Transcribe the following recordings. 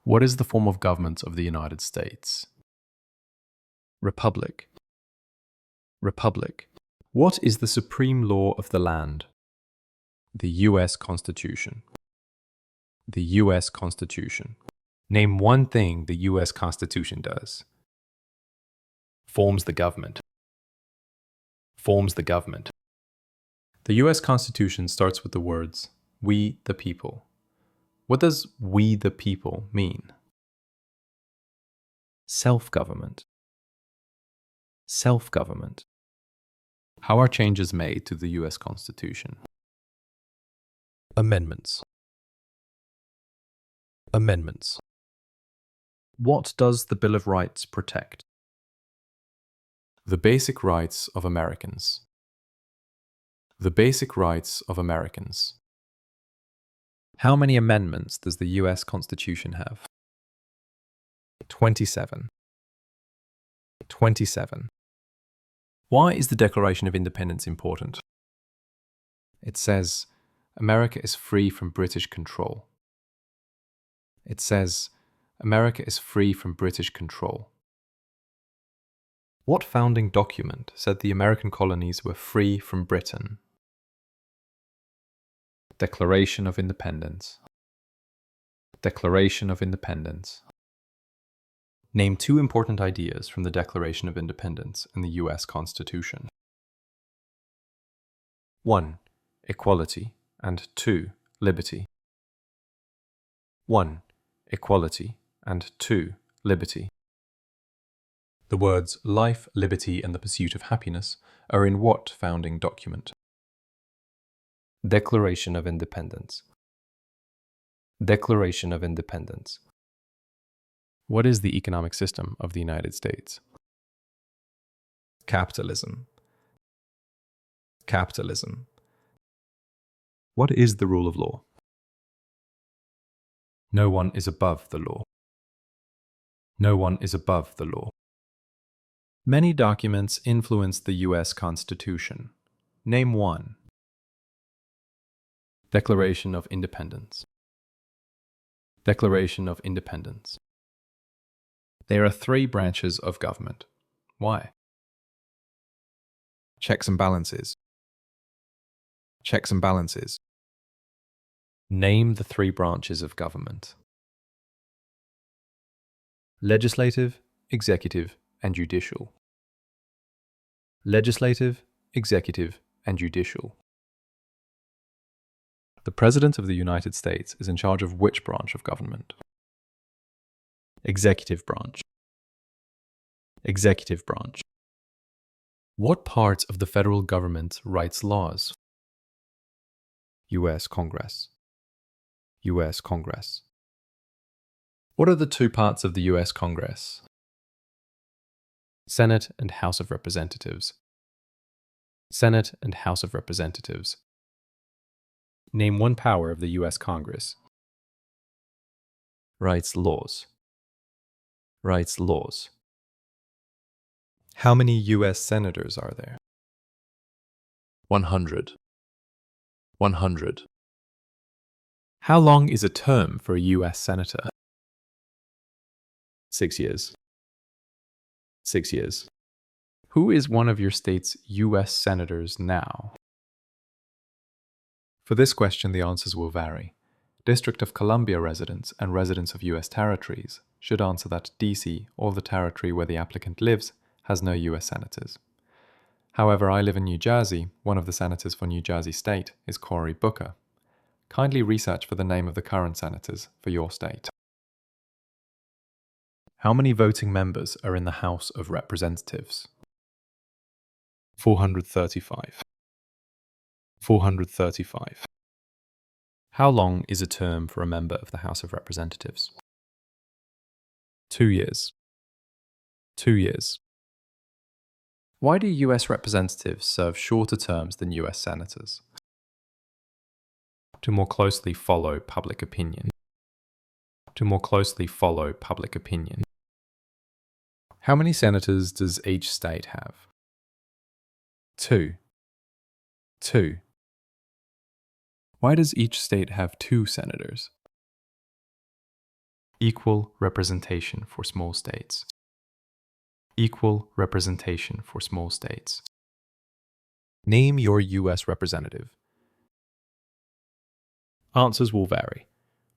What is the form of government of the United States? Republic. Republic. What is the supreme law of the land? The U.S. Constitution. The U.S. Constitution. Name one thing the U.S. Constitution does. Forms the government. Forms the government. The U.S. Constitution starts with the words, "We the people." What does "we the people" mean? Self-government. Self-government. How are changes made to the U.S. Constitution? Amendments. Amendments. What does the Bill of Rights protect? The basic rights of Americans. The basic rights of Americans. How many amendments does the U.S. Constitution have? 27. 27. Why is the Declaration of Independence important? It says, America is free from British control. It says, America is free from British control. What founding document said the American colonies were free from Britain? Declaration of Independence. Declaration of Independence. Name two important ideas from the Declaration of Independence and the U.S. Constitution. 1. Equality, and 2. Liberty. 1. Equality, and 2. Liberty. The words life, liberty, and the pursuit of happiness are in what founding document? Declaration of Independence. Declaration of Independence. What is the economic system of the United States? Capitalism. Capitalism. What is the rule of law? No one is above the law. No one is above the law. Many documents influence the U.S. Constitution. Name one. Declaration of Independence. Declaration of Independence. There are three branches of government. Why? Checks and balances. Checks and balances. Name the three branches of government. Legislative, executive, and judicial. Legislative, executive, and judicial. The President of the United States is in charge of which branch of government? Executive branch. Executive branch. What part of the federal government writes laws? U.S. Congress. U.S. Congress. What are the two parts of the U.S. Congress? Senate and House of Representatives. Senate and House of Representatives. Name one power of the U.S. Congress. Writes laws. Writes laws. How many U.S. senators are there? 100. 100. How long is a term for a U.S. senator? 6 years. 6 years. Who is one of your state's U.S. senators now? For this question, the answers will vary. District of Columbia residents and residents of U.S. territories should answer that D.C., or the territory where the applicant lives, has no U.S. senators. However, I live in New Jersey. One of the senators for New Jersey State is Cory Booker. Kindly research for the name of the current senators for your state. How many voting members are in the House of Representatives? 435. 435. How long is a term for a member of the House of Representatives? 2 years. 2 years. Why do U.S. representatives serve shorter terms than U.S. senators? To more closely follow public opinion. To more closely follow public opinion. How many senators does each state have? 2. 2. Why does each state have 2 senators? Equal representation for small states. Equal representation for small states. Name your U.S. representative. Answers will vary.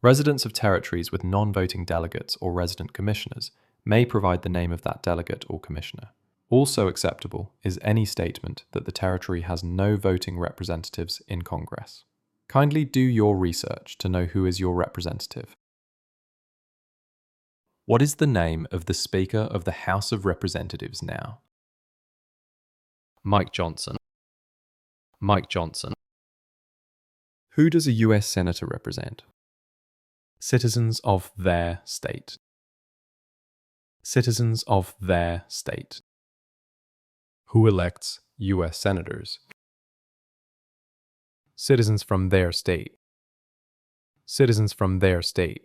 Residents of territories with non-voting delegates or resident commissioners may provide the name of that delegate or commissioner. Also acceptable is any statement that the territory has no voting representatives in Congress. Kindly do your research to know who is your representative. What is the name of the Speaker of the House of Representatives now? Mike Johnson. Mike Johnson. Who does a U.S. Senator represent? Citizens of their state. Citizens of their state. Who elects U.S. Senators? Citizens from their state. Citizens from their state.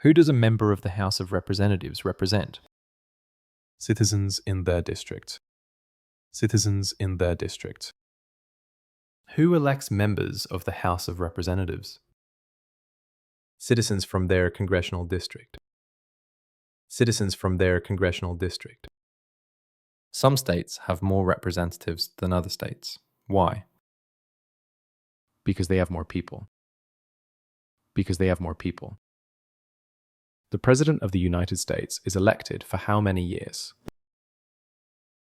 Who does a member of the House of Representatives represent? Citizens in their district. Citizens in their district. Who elects members of the House of Representatives? Citizens from their congressional district. Citizens from their congressional district. Some states have more representatives than other states. Why? Because they have more people. Because they have more people. The President of the United States is elected for how many years?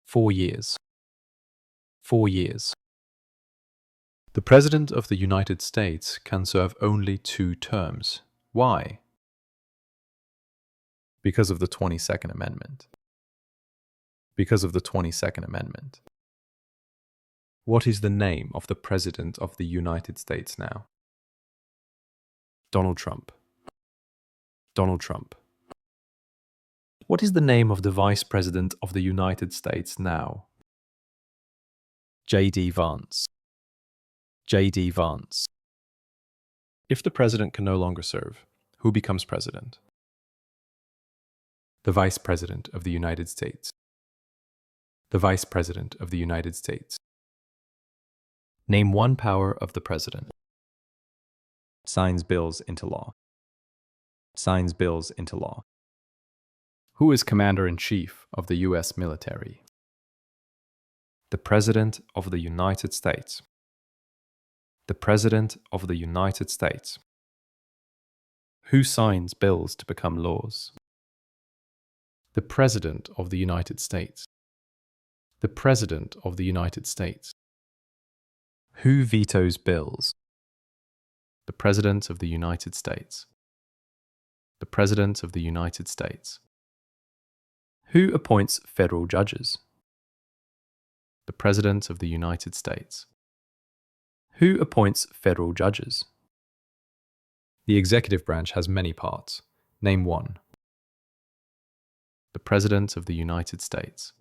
4 years. 4 years. The President of the United States can serve only 2 terms. Why? Because of the 22nd Amendment. Because of the 22nd Amendment. What is the name of the President of the United States now? Donald Trump. Donald Trump. What is the name of the Vice President of the United States now? J.D. Vance. J.D. Vance. If the President can no longer serve, who becomes President? The Vice President of the United States. The Vice President of the United States. Name one power of the President. Signs bills into law. Signs bills into law. Who is Commander-in-Chief of the U.S. military? The President of the United States. The President of the United States. Who signs bills to become laws? The President of the United States. The President of the United States. Who vetoes bills? The President of the United States. The President of the United States. Who appoints federal judges? The President of the United States. Who appoints federal judges? The executive branch has many parts. Name one. The President of the United States.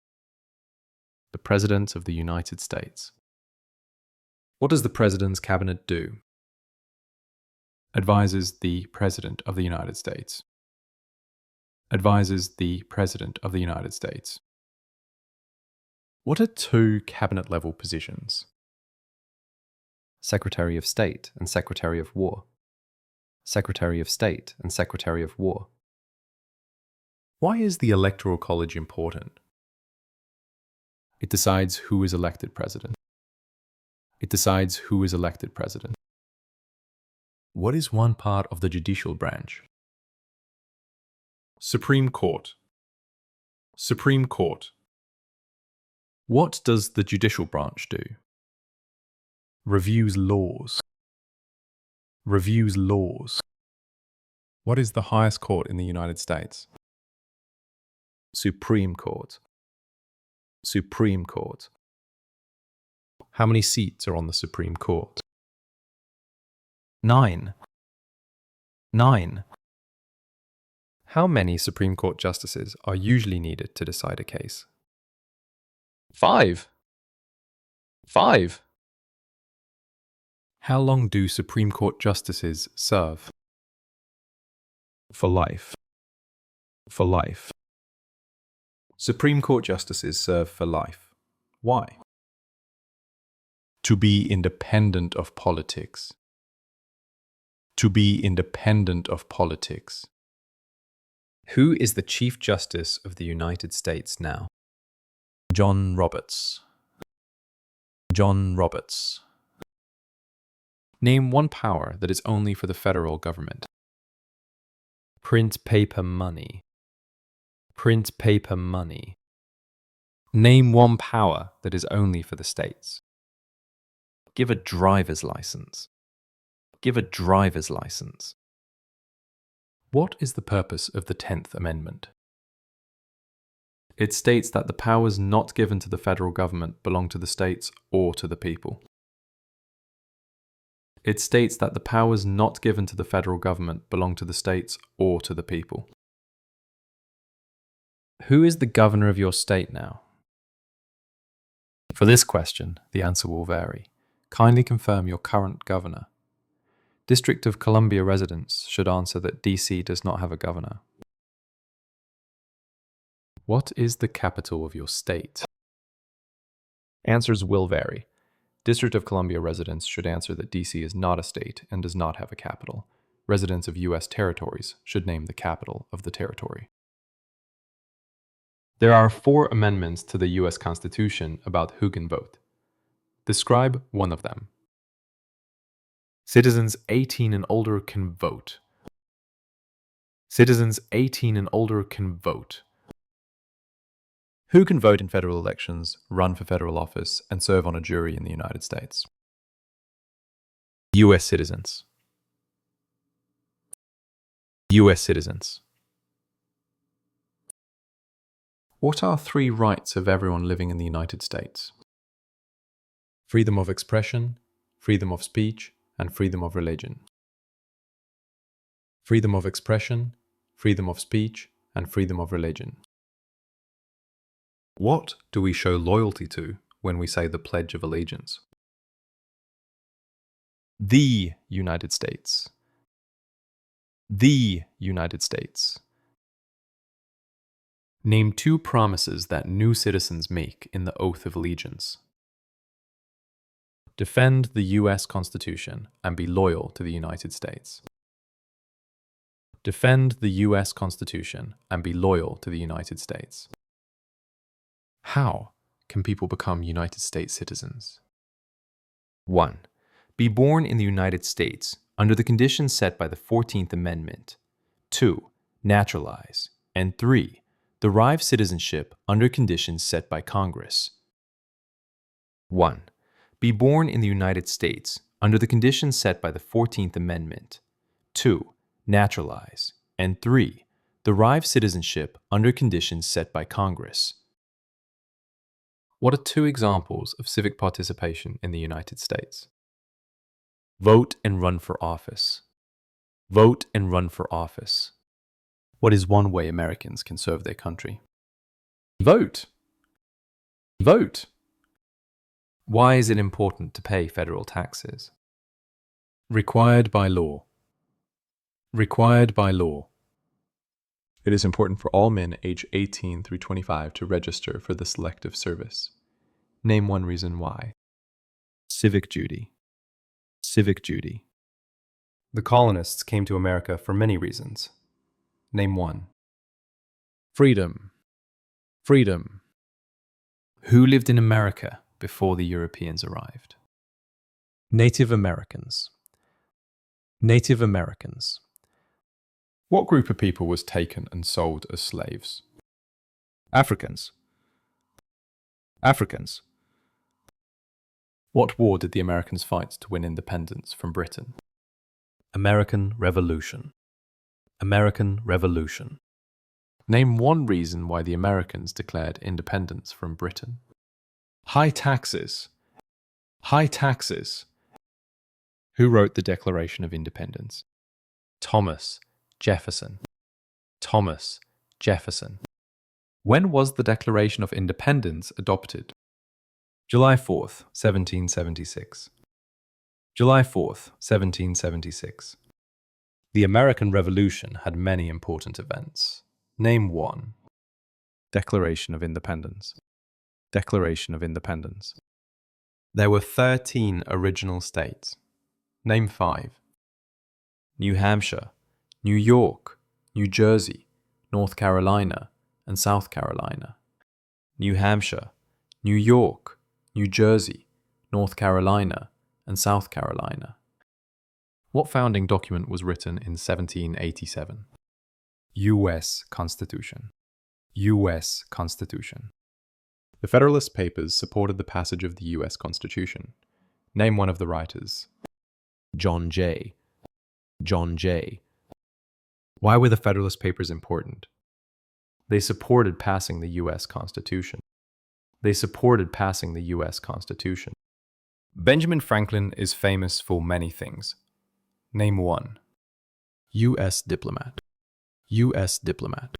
The President of the United States. What does the President's cabinet do? Advises the President of the United States. Advises the President of the United States. What are 2 cabinet-level positions? Secretary of State and Secretary of War. Secretary of State and Secretary of War. Why is the Electoral College important? It decides who is elected president. It decides who is elected president. What is one part of the judicial branch? Supreme Court. Supreme Court. What does the judicial branch do? Reviews laws. Reviews laws. What is the highest court in the United States? Supreme Court. Supreme Court. How many seats are on the Supreme Court? 9. 9. How many Supreme Court justices are usually needed to decide a case? 5. 5. How long do Supreme Court justices serve? For life. For life. Supreme Court justices serve for life. Why? To be independent of politics. To be independent of politics. Who is the Chief Justice of the United States now? John Roberts. John Roberts. Name one power that is only for the federal government. Print paper money. Print paper money. Name one power that is only for the states. Give a driver's license. Give a driver's license. What is the purpose of the 10th Amendment? It states that the powers not given to the federal government belong to the states or to the people. It states that the powers not given to the federal government belong to the states or to the people. Who is the governor of your state now? For this question, the answer will vary. Kindly confirm your current governor. District of Columbia residents should answer that DC does not have a governor. What is the capital of your state? Answers will vary. District of Columbia residents should answer that DC is not a state and does not have a capital. Residents of U.S. territories should name the capital of the territory. There are 4 amendments to the U.S. Constitution about who can vote. Describe one of them. Citizens 18 and older can vote. Citizens 18 and older can vote. Who can vote in federal elections, run for federal office, and serve on a jury in the United States? U.S. citizens. U.S. citizens. What are 3 rights of everyone living in the United States? Freedom of expression, freedom of speech, and freedom of religion. Freedom of expression, freedom of speech, and freedom of religion. What do we show loyalty to when we say the Pledge of Allegiance? The United States. The United States. Name 2 promises that new citizens make in the Oath of Allegiance. Defend the U.S. Constitution and be loyal to the United States. Defend the U.S. Constitution and be loyal to the United States. How can people become United States citizens? 1. Be born in the United States under the conditions set by the 14th Amendment. 2. Naturalize. And 3. Derive citizenship under conditions set by Congress. 1. Be born in the United States under the conditions set by the 14th Amendment. 2. Naturalize. And 3. Derive citizenship under conditions set by Congress. What are 2 examples of civic participation in the United States? Vote and run for office. Vote and run for office. What is one way Americans can serve their country? Vote. Vote. Why is it important to pay federal taxes? Required by law. Required by law. It is important for all men aged 18 through 25 to register for the Selective Service. Name one reason why. Civic duty. Civic duty. The colonists came to America for many reasons. Name one. Freedom. Freedom. Who lived in America before the Europeans arrived? Native Americans. Native Americans. What group of people was taken and sold as slaves? Africans. Africans. What war did the Americans fight to win independence from Britain? American Revolution. American Revolution. Name one reason why the Americans declared independence from Britain. High taxes. High taxes. Who wrote the Declaration of Independence? Thomas Jefferson. Thomas Jefferson. When was the Declaration of Independence adopted? July 4th, 1776. July 4th, 1776. The American Revolution had many important events. Name one. Declaration of Independence. Declaration of Independence. There were 13 original states. Name 5. New Hampshire, New York, New Jersey, North Carolina, and South Carolina. New Hampshire, New York, New Jersey, North Carolina, and South Carolina. What founding document was written in 1787? U.S. Constitution. U.S. Constitution. The Federalist Papers supported the passage of the U.S. Constitution. Name one of the writers. John Jay. John Jay. Why were the Federalist Papers important? They supported passing the U.S. Constitution. They supported passing the U.S. Constitution. Benjamin Franklin is famous for many things. Name one. U.S. diplomat. U.S. diplomat.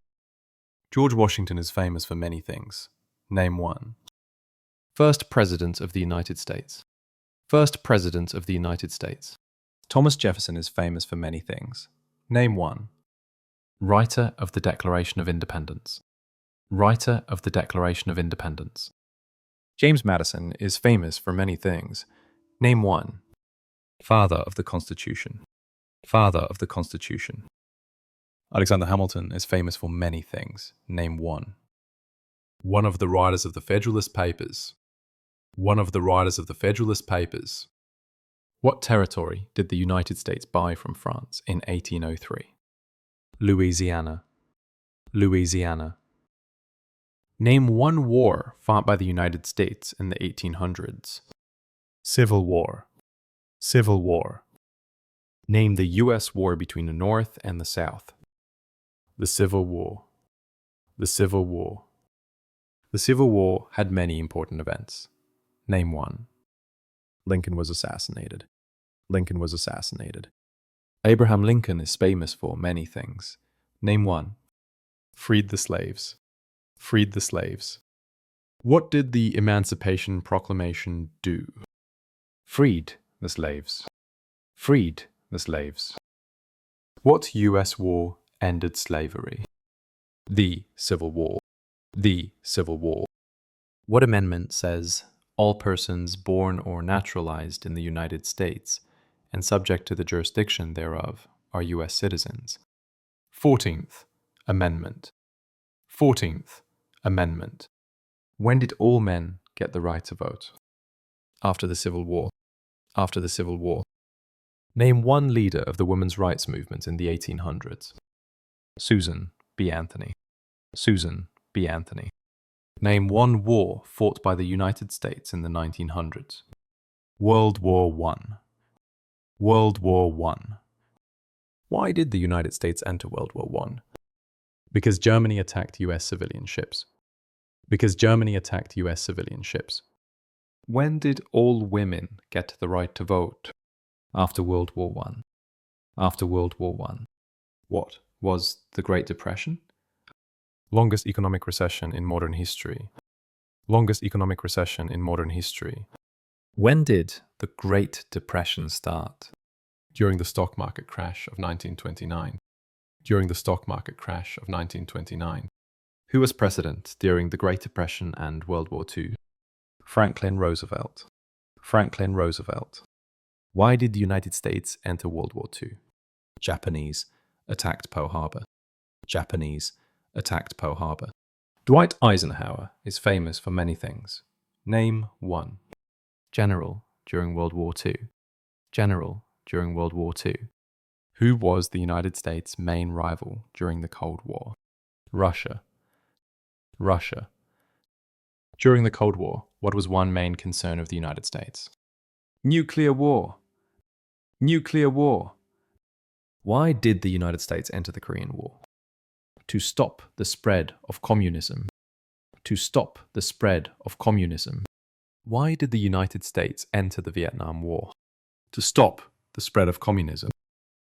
George Washington is famous for many things. Name one. First President of the United States. First President of the United States. Thomas Jefferson is famous for many things. Name one. Writer of the Declaration of Independence. Writer of the Declaration of Independence. James Madison is famous for many things. Name one. Father of the Constitution. Father of the Constitution. Alexander Hamilton is famous for many things. Name one. One of the writers of the Federalist Papers. One of the writers of the Federalist Papers. What territory did the United States buy from France in 1803? Louisiana. Louisiana. Name one war fought by the United States in the 1800s. Civil War. Civil War. Name the U.S. war between the North and the South. The Civil War. The Civil War. The Civil War had many important events. Name one. Lincoln was assassinated. Lincoln was assassinated. Abraham Lincoln is famous for many things. Name one. Freed the slaves. Freed the slaves. What did the Emancipation Proclamation do? Freed the slaves. Freed the slaves. What U.S. war ended slavery? The Civil War. The Civil War. What amendment says all persons born or naturalized in the United States and subject to the jurisdiction thereof are U.S. citizens? 14th Amendment. 14th Amendment. When did all men get the right to vote? After the Civil War. After the Civil War. Name one leader of the women's rights movement in the 1800s. Susan B. Anthony. Susan B. Anthony. Name one war fought by the United States in the 1900s. World War I. World War I. Why did the United States enter World War I? Because Germany attacked U.S. civilian ships. Because Germany attacked U.S. civilian ships. When did all women get the right to vote? After World War I. After World War I. What was the Great Depression? Longest economic recession in modern history. Longest economic recession in modern history. When did the Great Depression start? During the stock market crash of 1929. During the stock market crash of 1929. Who was president during the Great Depression and World War II? Franklin Roosevelt. Franklin Roosevelt. Why did the United States enter World War II? Japanese attacked Pearl Harbor. Japanese attacked Pearl Harbor. Dwight Eisenhower is famous for many things. Name one. General during World War II. General during World War II. Who was the United States' main rival during the Cold War? Russia. Russia. During the Cold War, what was one main concern of the United States? Nuclear war. Nuclear war. Why did the United States enter the Korean War? To stop the spread of communism. To stop the spread of communism. Why did the United States enter the Vietnam War? To stop the spread of communism.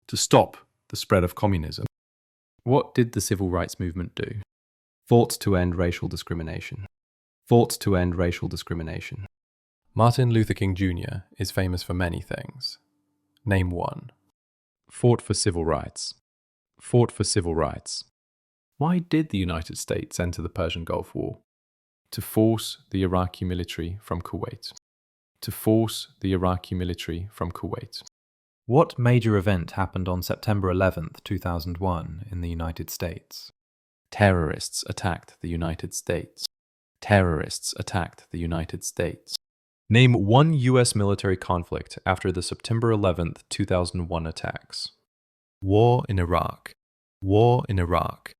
To stop the spread of communism. What did the Civil Rights Movement do? Fought to end racial discrimination. Fought to end racial discrimination. Martin Luther King Jr. is famous for many things. Name one. Fought for civil rights. Fought for civil rights. Why did the United States enter the Persian Gulf War? To force the Iraqi military from Kuwait. To force the Iraqi military from Kuwait. What major event happened on September 11th, 2001 in the United States? Terrorists attacked the United States. Terrorists attacked the United States. Name one U.S. military conflict after the September 11th, 2001 attacks. War in Iraq. War in Iraq.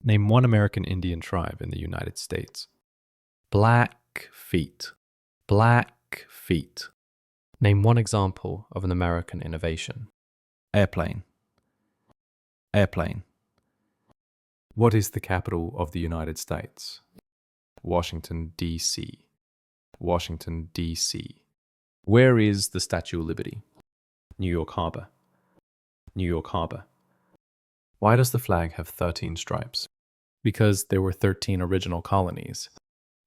Name one American Indian tribe in the United States. Blackfeet. Blackfeet. Name one example of an American innovation. Airplane. Airplane. What is the capital of the United States? Washington, D.C. Washington, D.C. Where is the Statue of Liberty? New York Harbor. New York Harbor. Why does the flag have 13 stripes? Because there were 13 original colonies.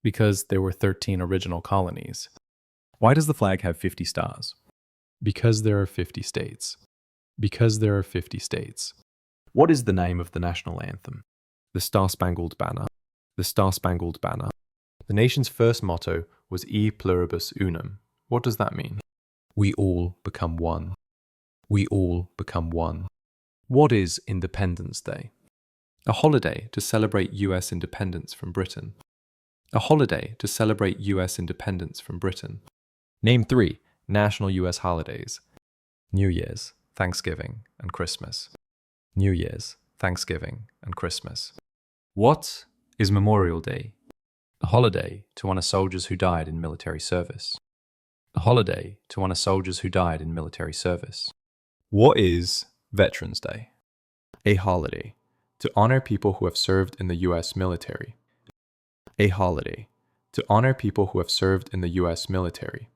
Because there were 13 original colonies. Why does the flag have 50 stars? Because there are 50 states. Because there are 50 states. What is the name of the national anthem? The Star-Spangled Banner. The Star-Spangled Banner. The nation's first motto was E pluribus unum. What does that mean? We all become one. We all become one. What is Independence Day? A holiday to celebrate US independence from Britain. A holiday to celebrate US independence from Britain. Name 3 national US holidays. New Year's, Thanksgiving, and Christmas. New Year's, Thanksgiving, and Christmas. What is Memorial Day? A holiday to honor soldiers who died in military service. A holiday to honor soldiers who died in military service. What is Veterans Day? A holiday to honor people who have served in the US military. A holiday to honor people who have served in the US military.